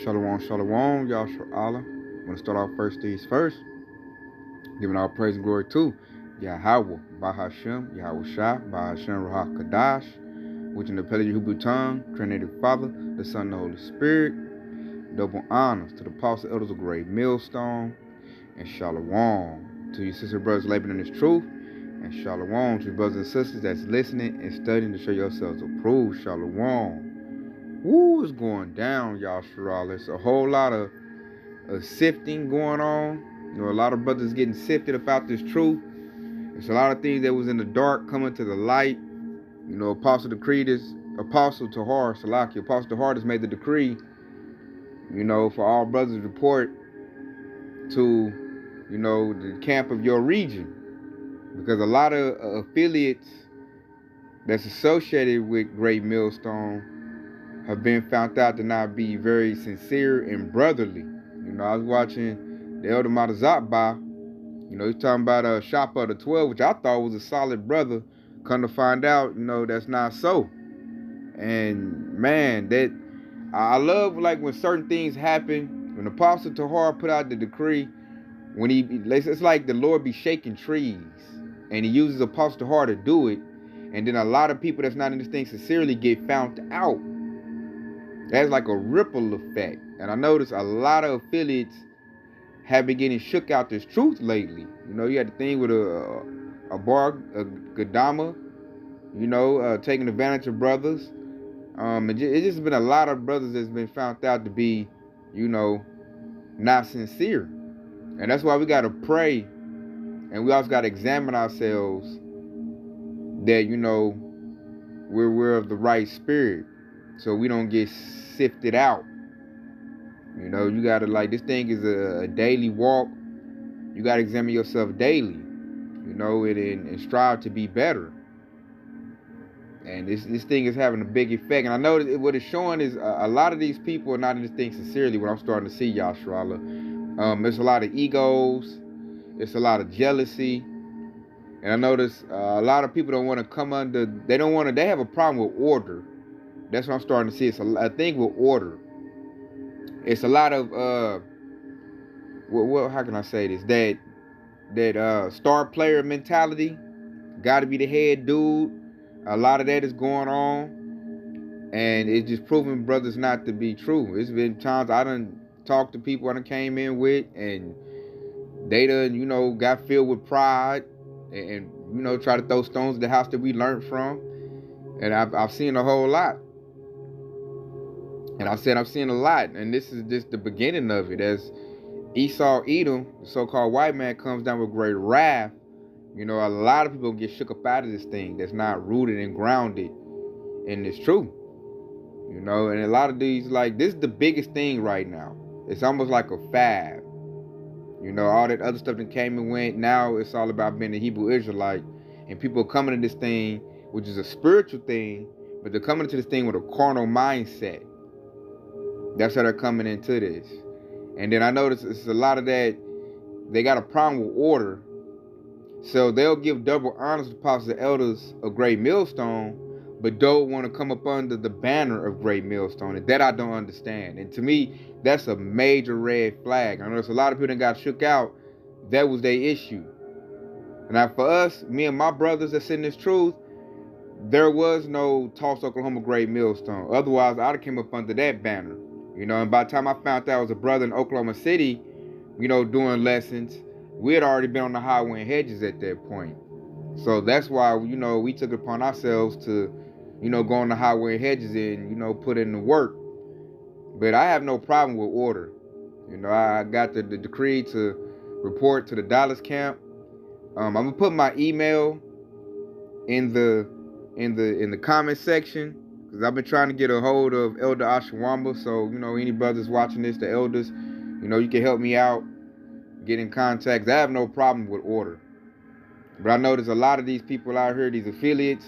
Shalom, shalom, Yahshua Allah. I'm going to start off first things first, giving all praise and glory to Yahweh, Bahashem, Yahweh Shah, Bahashem, Ruach Kadash, which in the Pele Hebrew tongue, Trinity Father, the Son, and the Holy Spirit. Double honors to the apostle elders of Great Millstone, and shalom to your sister brothers laboring in this truth, and shalom to your brothers and sisters that's listening and studying to show yourselves approved. Shalom. Woo, it's going down, Yahshua. There's a whole lot of sifting going on. You know, a lot of brothers getting sifted about this truth. There's a lot of things that was in the dark coming to the light. You know, Apostle Tahar Salaki, Apostle Tahar has made the decree, you know, for all brothers to report to, you know, the camp of your region. Because a lot of affiliates that's associated with Great Millstone have been found out to not be very sincere and brotherly. You know, I was watching the Elder Matazatba. You know, he's talking about a Shop of the 12, which I thought was a solid brother. Come to find out, you know, that's not so. And man, that I love like when certain things happen. When Apostle Tahar put out the decree, when it's like the Lord be shaking trees, and he uses Apostle Tahar to do it, and then a lot of people that's not in this thing sincerely get found out. That's like a ripple effect. And I noticed a lot of affiliates have been getting shook out this truth lately. You know, you had the thing with a Gadama, you know, taking advantage of brothers. It's just been a lot of brothers that's been found out to be, you know, not sincere. And that's why we got to pray. And we also got to examine ourselves that, you know, we're of the right spirit, so we don't get sifted out. You know, you gotta, like, this thing is a daily walk. You gotta examine yourself daily, you know, and strive to be better. And this thing is having a big effect. And I know that what it's showing is a lot of these people are not in this thing sincerely. What I'm starting to see, Yahshua, there's a lot of egos, it's a lot of jealousy. And I notice a lot of people don't want to come under, they have a problem with order. That's what I'm starting to see. It's a thing with order. It's a lot of how can I say this? That star player mentality. Got to be the head dude. A lot of that is going on, and it's just proving brothers not to be true. It's been times I done talked to people I done came in with, and they done, you know, got filled with pride, and you know, try to throw stones at the house that we learned from. And I've seen a whole lot. And I said I've seen a lot, and this is just the beginning of it. As Esau Edom, the so-called white man, comes down with great wrath, you know, a lot of people get shook up out of this thing that's not rooted and grounded in this truth. You know, and a lot of these, like, this is the biggest thing right now. It's almost like a fad. You know, all that other stuff that came and went, now it's all about being a Hebrew Israelite. And people are coming to this thing, which is a spiritual thing, but they're coming to this thing with a carnal mindset. That's how they're coming into this. And then I notice it's a lot of that, they got a problem with order. So they'll give double honors to apostles and elders of Great Millstone, but don't want to come up under the banner of Great Millstone. And that I don't understand. And to me, that's a major red flag. I notice a lot of people that got shook out. That was their issue. Now for us, me and my brothers that's in this truth, there was no Tulsa, Oklahoma Great Millstone. Otherwise, I'd have came up under that banner. You know, and by the time I found out I was a brother in Oklahoma City, you know, doing lessons, we had already been on the highway and hedges at that point. So that's why, you know, we took it upon ourselves to, you know, go on the highway and hedges and, you know, put in the work. But I have no problem with order. You know, I got the decree to report to the Dallas camp. I'm gonna put my email in the comment section, because I've been trying to get a hold of Elder Ashwamba. So, you know, any brothers watching this, the elders, you know, you can help me out, get in contact. I have no problem with order. But I know there's a lot of these people out here, these affiliates,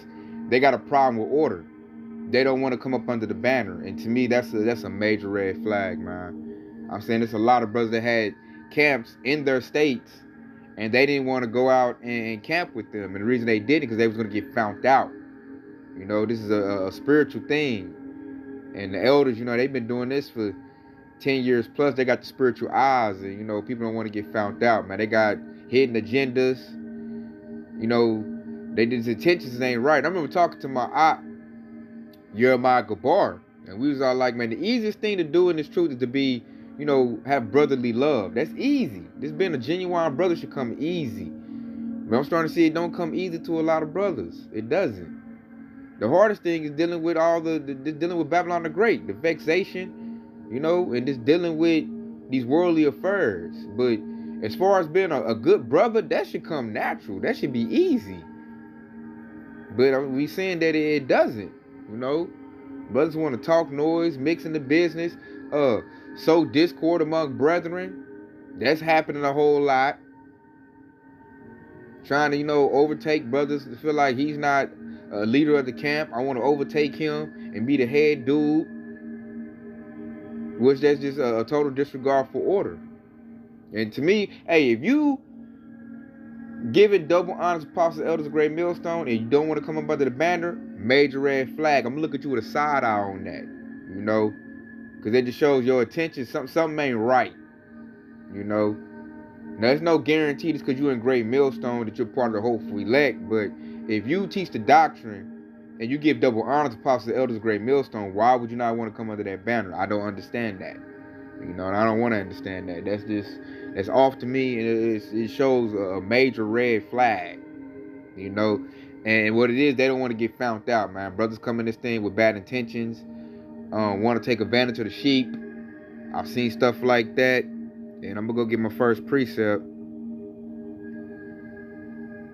they got a problem with order. They don't want to come up under the banner. And to me, that's a major red flag, man. I'm saying there's a lot of brothers that had camps in their states, and they didn't want to go out and camp with them. And the reason they did it, because they was going to get found out. You know, this is a spiritual thing. And the elders, you know, they've been doing this for 10 years plus, they got the spiritual eyes, and people don't want to get found out, man. They got hidden agendas. They did intentions ain't right. I remember talking to my aunt, Jeremiah Gabar, and we was all like, man, the easiest thing to do in this truth is to be, have brotherly love. That's easy. This being a genuine brother should come easy. But I'm starting to see it don't come easy to a lot of brothers. It doesn't. The hardest thing is dealing with dealing with Babylon the Great, the vexation, and just dealing with these worldly affairs. But as far as being a good brother, that should come natural. That should be easy. But we saying that it doesn't. Brothers want to talk noise, mix in the business, sow discord among brethren. That's happening a whole lot. Trying to, overtake brothers to feel like he's not a leader of the camp. I want to overtake him and be the head dude. Which that's just a total disregard for order. And to me, hey, if you giving double honors to Apostle Elders of Great Millstone and you don't want to come up under the banner, major red flag. I'm going to look at you with a side eye on that. Because it just shows your attention. Something ain't right. Now, there's no guarantee just because you're in Great Millstone that you're part of the hopeful elect. But if you teach the doctrine and you give double honor to Apostle Elders of Great Millstone, why would you not want to come under that banner? I don't understand that. And I don't want to understand that. That's off to me, and it shows a major red flag. And what it is, they don't want to get found out, man. Brothers come in this thing with bad intentions, want to take advantage of the sheep. I've seen stuff like that, and I'm gonna go get my first precept.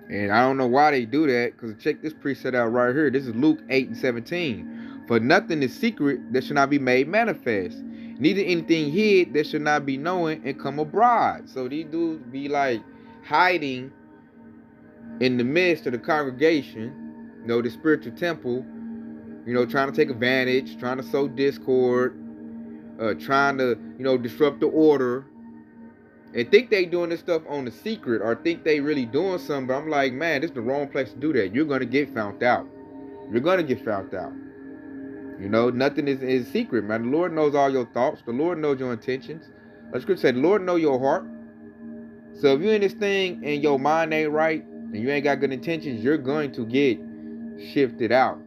And I don't know why they do that, because check this precept out right here. This is Luke 8:17. For nothing is secret that should not be made manifest, neither anything hid that should not be known and come abroad. So these dudes be like hiding in the midst of the congregation, the spiritual temple, trying to take advantage, trying to sow discord, trying to, disrupt the order, and think they doing this stuff on the secret, or think they really doing something. But I'm like, man, this is the wrong place to do that. You're going to get found out. You're going to get found out. Nothing is secret, man. The Lord knows all your thoughts. The Lord knows your intentions. The scripture said, the Lord knows your heart. So if you're in this thing and your mind ain't right, and you ain't got good intentions, you're going to get shifted out.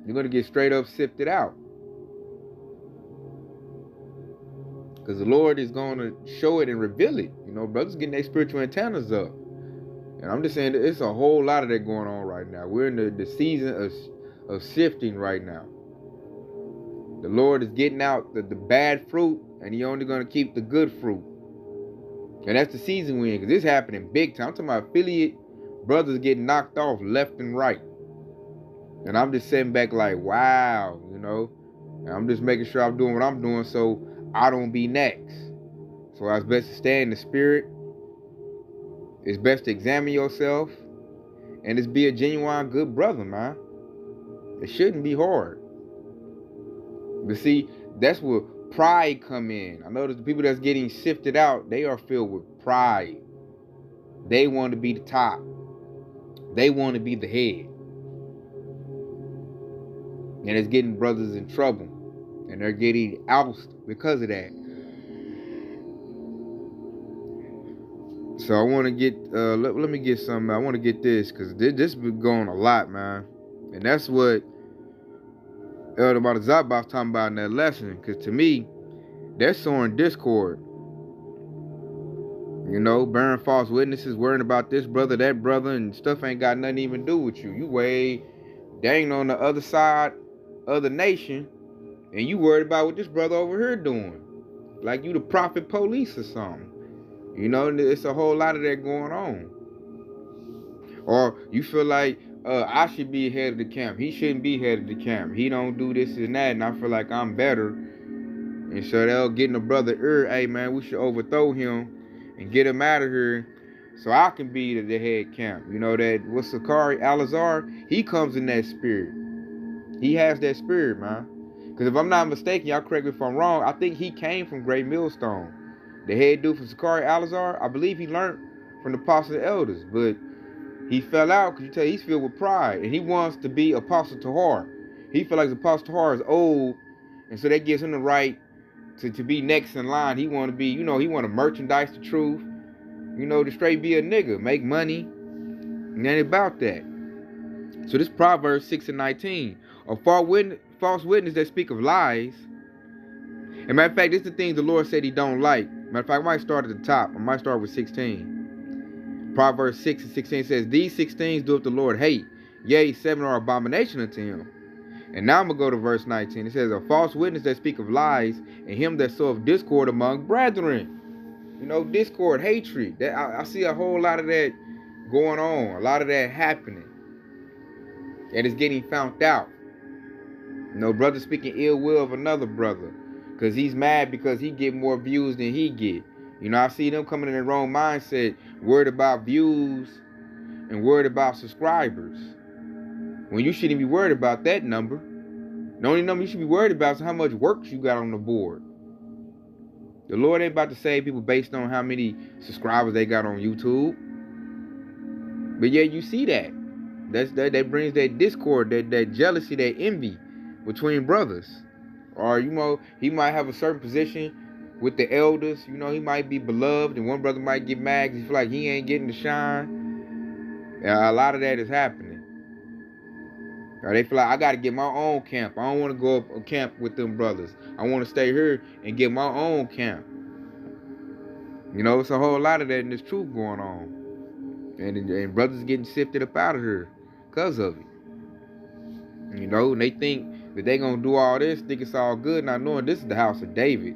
You're going to get straight up sifted out. Because the Lord is going to show it and reveal it. Brothers getting their spiritual antennas up. And I'm just saying that it's a whole lot of that going on right now. We're in the season of sifting right now. The Lord is getting out the bad fruit, and He only going to keep the good fruit. And that's the season we're in, because this happening big time. I'm talking about affiliate brothers getting knocked off left and right. And I'm just sitting back like, wow, And I'm just making sure I'm doing what I'm doing so I don't be next. So it's best to stay in the spirit. It's best to examine yourself. And just be a genuine good brother, man. It shouldn't be hard. But see, that's where pride come in. I notice the people that's getting sifted out, they are filled with pride. They want to be the top. They want to be the head. And it's getting brothers in trouble. And they're getting ousted because of that. So I want to get, let me get some, I want to get this, because this been going a lot, man. And that's what Elder Zabas talking about in that lesson. Because to me, they're sowing discord. Bearing false witnesses, worrying about this brother, that brother, and stuff ain't got nothing to even do with you. You way dang on the other side of the nation, and you worried about what this brother over here doing. Like you the prophet police or something. It's a whole lot of that going on. Or you feel like I should be head of the camp. He shouldn't be head of the camp. He don't do this and that, and I feel like I'm better. And so they'll get in the brother ear, hey man, we should overthrow him and get him out of here so I can be the head camp. That with Sakari Alazar, he comes in that spirit. He has that spirit, man. Because if I'm not mistaken, y'all correct me if I'm wrong, I think he came from Great Millstone. The head dude from Sakari Alazar, I believe he learned from the Apostle and Elders, but he fell out because you tell he's filled with pride, and he wants to be Apostle Tahar. He feels like Apostle Tahar is old, and so that gives him the right to be next in line. He want to be, he want to merchandise the truth. To straight be a nigga, make money. It ain't about that. So this Proverbs 6:19. A false witness that speak of lies. And matter of fact, this is the things the Lord said he don't like. Matter of fact, I might start at the top. I might start with 16. Proverbs 6:16 says, these 6 things doeth the Lord hate. Yea, 7 are abomination unto him. And now I'm going to go to verse 19. It says, a false witness that speak of lies, and him that soweth discord among brethren. Discord, hatred. I see a whole lot of that going on. A lot of that happening. And it's getting found out. Brother speaking ill will of another brother. Because he's mad because he get more views than he get. I see them coming in the wrong mindset. Worried about views and worried about subscribers. When you shouldn't be worried about that number. The only number you should be worried about is how much work you got on the board. The Lord ain't about to save people based on how many subscribers they got on YouTube. But yeah, you see that. That brings that discord, that jealousy, that envy between brothers. Or, he might have a certain position with the elders. He might be beloved, and one brother might get mad because he feel like he ain't getting the shine. A lot of that is happening. Or they feel like, I got to get my own camp. I don't want to go up a camp with them brothers. I want to stay here and get my own camp. It's a whole lot of that in this truth going on. And brothers getting sifted up out of here because of it. And they think that they going to do all this, think it's all good, not knowing this is the house of David.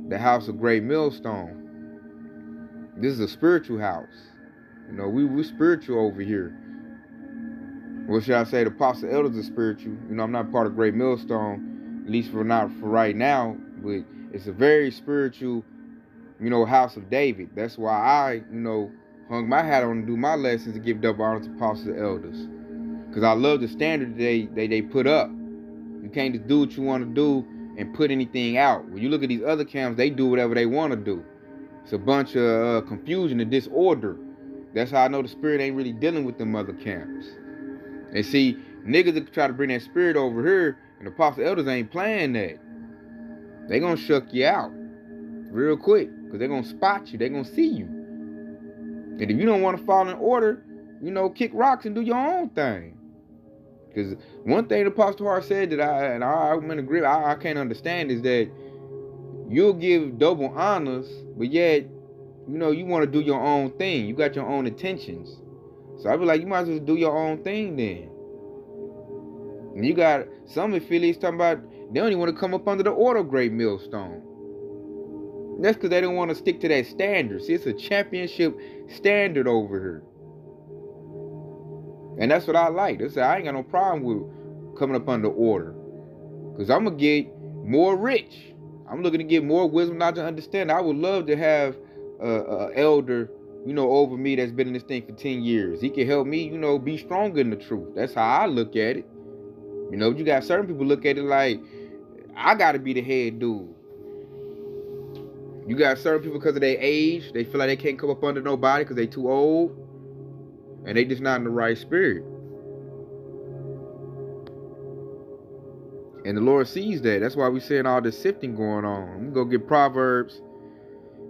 The house of great millstone. This is a spiritual house. We spiritual over here. What should I say? The apostle elders are spiritual. I'm not part of Great Millstone, at least not for right now. But it's a very spiritual, house of David. That's why I, hung my hat on to do my lessons to give double honor to apostles and elders. Because I love the standard they put up. You can't just do what you want to do and put anything out. When you look at these other camps, they do whatever they want to do. It's a bunch of confusion and disorder. That's how I know the spirit ain't really dealing with them other camps. And see, niggas that try to bring that spirit over here, and the apostle elders ain't playing that. They gonna shuck you out real quick, because they gonna spot you, they gonna see you. And if you don't want to fall in order, kick rocks and do your own thing. Because one thing the Apostle Hart said that I'm in agreement, I can't understand is that you'll give double honors, but yet, you want to do your own thing. You got your own intentions. So I be like, you might as well do your own thing then. And you got some affiliates talking about they don't even want to come up under the order of Great Millstone. That's because they don't want to stick to that standard. See, it's a championship standard over here. And that's what I like. I ain't got no problem with coming up under order. Because I'm going to get more rich. I'm looking to get more wisdom, not to understand. I would love to have an elder, over me that's been in this thing for 10 years. He can help me, be stronger in the truth. That's how I look at it. You got certain people look at it like, I got to be the head dude. You got certain people because of their age, they feel like they can't come up under nobody because they too old. And they just not in the right spirit. And the Lord sees that. That's why we seeing all this sifting going on. I'm going to go get Proverbs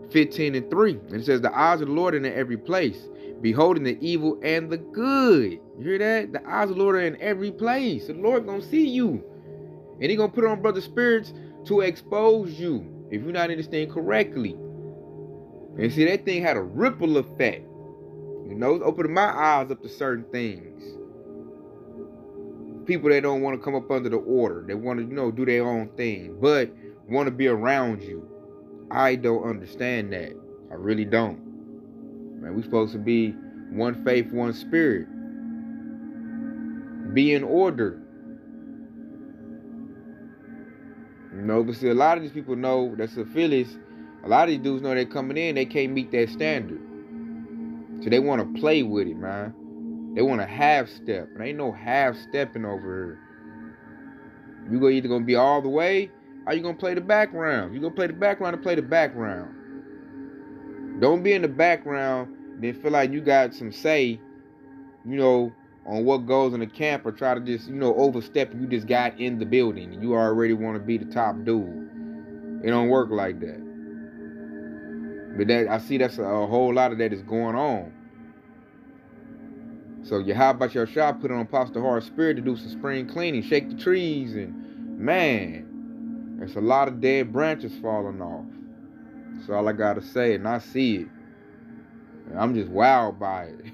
15:3. And it says, the eyes of the Lord are in every place, beholding the evil and the good. You hear that? The eyes of the Lord are in every place. The Lord going to see you. And he going to put on brother spirits to expose you if you're not in this thing correctly. And see, that thing had a ripple effect. It's opening my eyes up to certain things. People that don't want to come up under the order. They want to, do their own thing. But want to be around you. I don't understand that. I really don't. Man, we're supposed to be one faith, one spirit. Be in order. But see, a lot of these people know that's affiliates. A lot of these dudes know they're coming in, they can't meet that standard. So they want to play with it, man. They want to half step. And ain't no half stepping over here. You either going to be all the way, or you going to play the background. You going to play the background and play the background. Don't be in the background, then feel like you got some say, on what goes in the camp, or try to just, overstep. You just got in the building and you already want to be the top dude. It don't work like that. But that, I see that's a whole lot of that is going on. So how about your shop put on Apostle Hard Spirit to do some spring cleaning, shake the trees, and man, there's a lot of dead branches falling off. That's all I gotta say, and I see it. And I'm just wowed by it.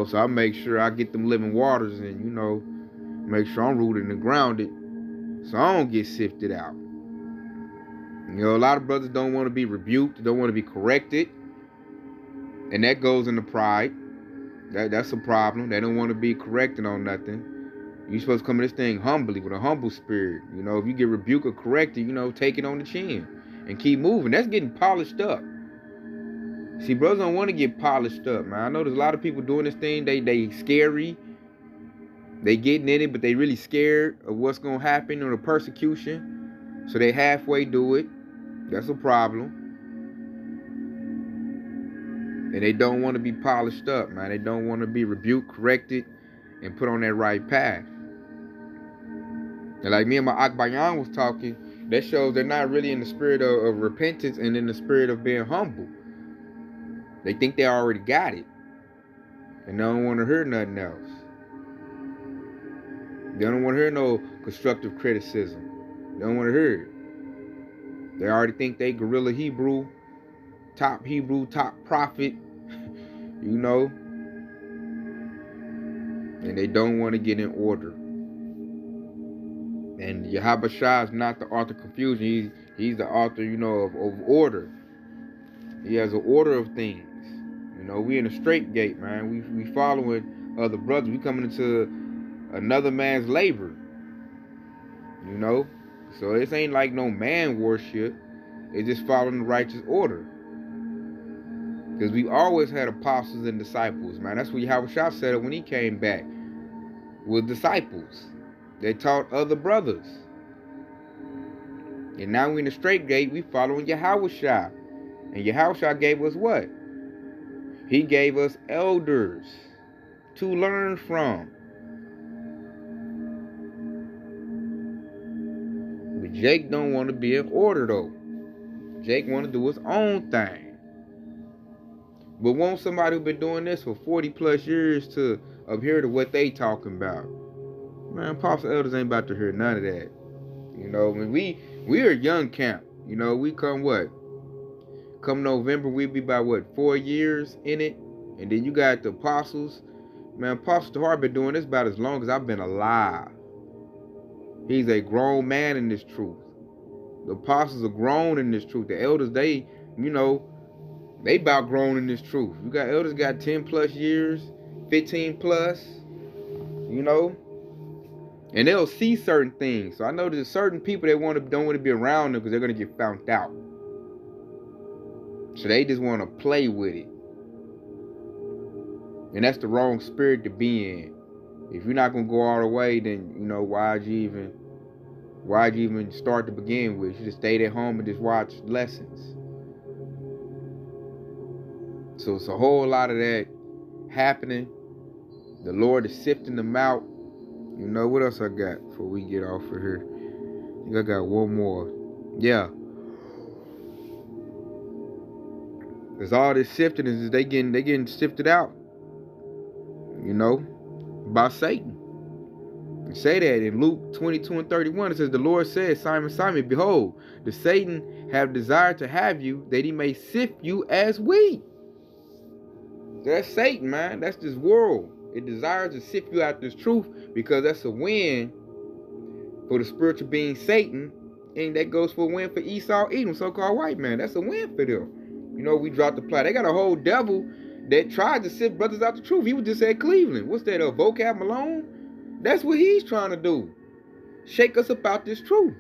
So I make sure I get them living waters and, make sure I'm rooted and grounded so I don't get sifted out. A lot of brothers don't want to be rebuked, don't want to be corrected. And that goes into pride. That's a problem. They don't want to be corrected on nothing. You're supposed to come in this thing humbly, with a humble spirit. If you get rebuked or corrected, take it on the chin and keep moving. That's getting polished up. See, brothers don't want to get polished up, man. I know there's a lot of people doing this thing. They scary. They getting in it, but they really scared of what's going to happen or the persecution. So they halfway do it. That's a problem. And they don't want to be polished up, man. They don't want to be rebuked, corrected, and put on that right path. And like me and my Akbayan was talking, that shows they're not really in the spirit of repentance and in the spirit of being humble. They think they already got it. And they don't want to hear nothing else. They don't want to hear no constructive criticism. They don't want to hear it. They already think they guerrilla Hebrew, top prophet, and they don't want to get in order. And Yahabashah is not the author of confusion. He's the author, of order. He has an order of things. We in a straight gate, man. We following other brothers. We coming into another man's labor. So this ain't like no man worship. It's just following the righteous order. Because we always had apostles and disciples, man. That's what Yahushua said when he came back. With disciples. They taught other brothers. And now we in the straight gate, we following Yahushua. And Yahushua gave us what? He gave us elders to learn from. But Jake don't want to be in order though. Jake want to do his own thing. But want somebody who been doing this for 40 plus years to adhere to what they talking about. Man, apostle elders ain't about to hear none of that. We are young camp. We come what? Come November, we'll be about 4 years in it. And then you got the apostles. Man, Apostle Tahar been doing this about as long as I've been alive. He's a grown man in this truth. The apostles are grown in this truth. The elders, they about grown in this truth. You got elders got 10 plus years, 15 plus, and they'll see certain things. So I know there's certain people that don't want to be around them because they're going to get found out. So they just want to play with it. And that's the wrong spirit to be in. If you're not going to go all the way, then, why'd you even start to begin with? You just stayed at home and just watch lessons. So it's a whole lot of that happening. The Lord is sifting them out. What else I got before we get off of here? I think I got one more. Yeah. There's all this sifting is they getting sifted out. By Satan. It say that in Luke 22:31. It says, the Lord said, Simon, Simon, behold, the Satan have desired to have you, that he may sift you as wheat. That's Satan, man. That's this world. It desires to sift you out this truth because that's a win for the spiritual being Satan. And that goes for a win for Esau, Edom, so-called white man. That's a win for them. We dropped the plot. They got a whole devil that tried to sift brothers out the truth. He was just at Cleveland. What's that, Vocab Malone? That's what he's trying to do. Shake us about this truth.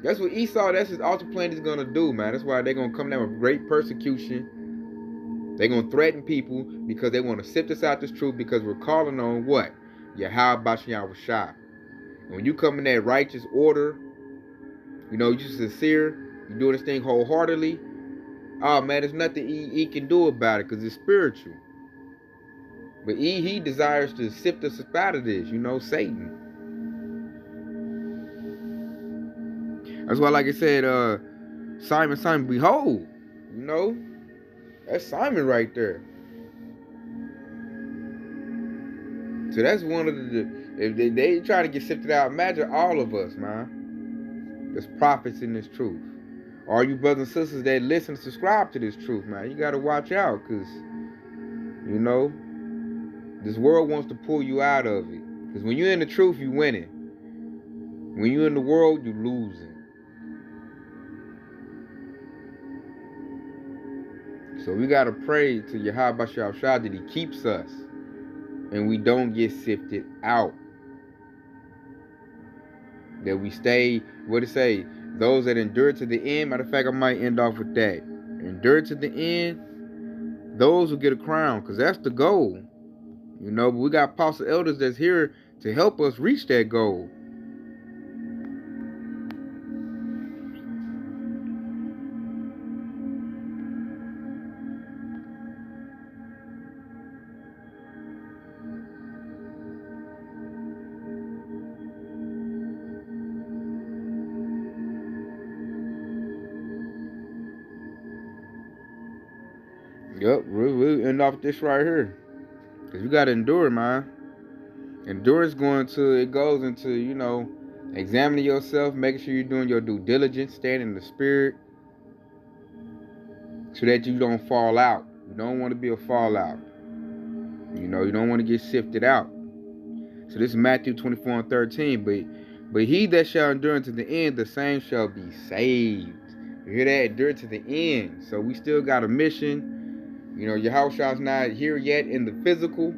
That's what Esau, that's his ultimate plan he's going to do, man. That's why they're going to come down with great persecution. They're going to threaten people because they want to sift us out this truth because we're calling on what? Yahushua. And when you come in that righteous order, you're sincere, you're doing this thing wholeheartedly, oh man, there's nothing he can do about it because it's spiritual. But he desires to sift us out of this, Satan. That's why, like I said, Simon, behold, that's Simon right there. So that's one of if they try to get sifted out, imagine all of us, man. There's prophets in this truth. All you brothers and sisters that listen and subscribe to this truth, man, you gotta watch out, because, this world wants to pull you out of it. Because when you're in the truth, you winning. When you're in the world, you losing. So we gotta pray to Yahweh Shah that he keeps us and we don't get sifted out. That we stay, what it say? Those that endure to the end. Matter of fact, I might end off with that. Endure to the end. Those who get a crown, because that's the goal. But we got apostle elders that's here to help us reach that goal. Yep, we'll end off this right here. Because you got to endure, man. Endurance goes into, examining yourself, making sure you're doing your due diligence, staying in the spirit, so that you don't fall out. You don't want to be a fallout. You don't want to get sifted out. So this is Matthew 24:13. But he that shall endure unto the end, the same shall be saved. You hear that? Endure to the end. So we still got a mission. Yahushua's not here yet in the physical.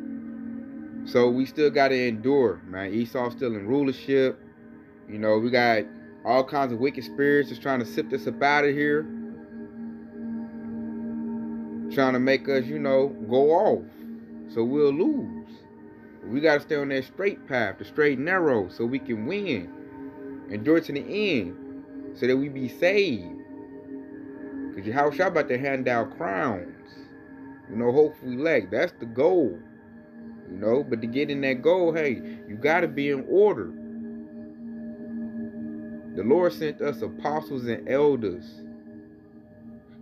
So we still got to endure, man. Esau's still in rulership. We got all kinds of wicked spirits just trying to sift us up out of here. Trying to make us, go off. So we'll lose. We got to stay on that straight path, the straight and narrow, so we can win. Endure to the end, so that we be saved. Because Yahushua about to hand out crowns. Hopefully elect. That's the goal. But to get in that goal, hey, you got to be in order. The Lord sent us apostles and elders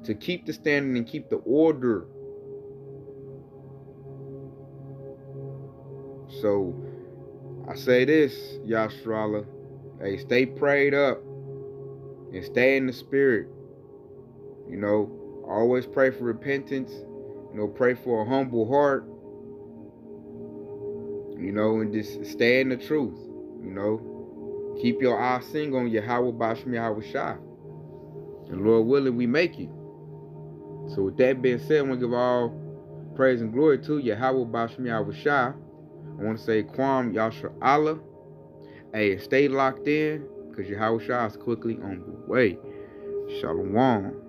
to keep the standard and keep the order. So I say this, Yashrala, hey, stay prayed up and stay in the spirit. Always pray for repentance. Pray for a humble heart. And just stay in the truth. Keep your eyes single on Yahweh Bashem Yahweh Shah. And Lord willing, we make it. So with that being said, I want to give all praise and glory to Yahweh Bashem Yahweh Shah. I want to say Kwam Yashar Allah. Hey, stay locked in, because Yahweh Shah is quickly on the way. Shalom.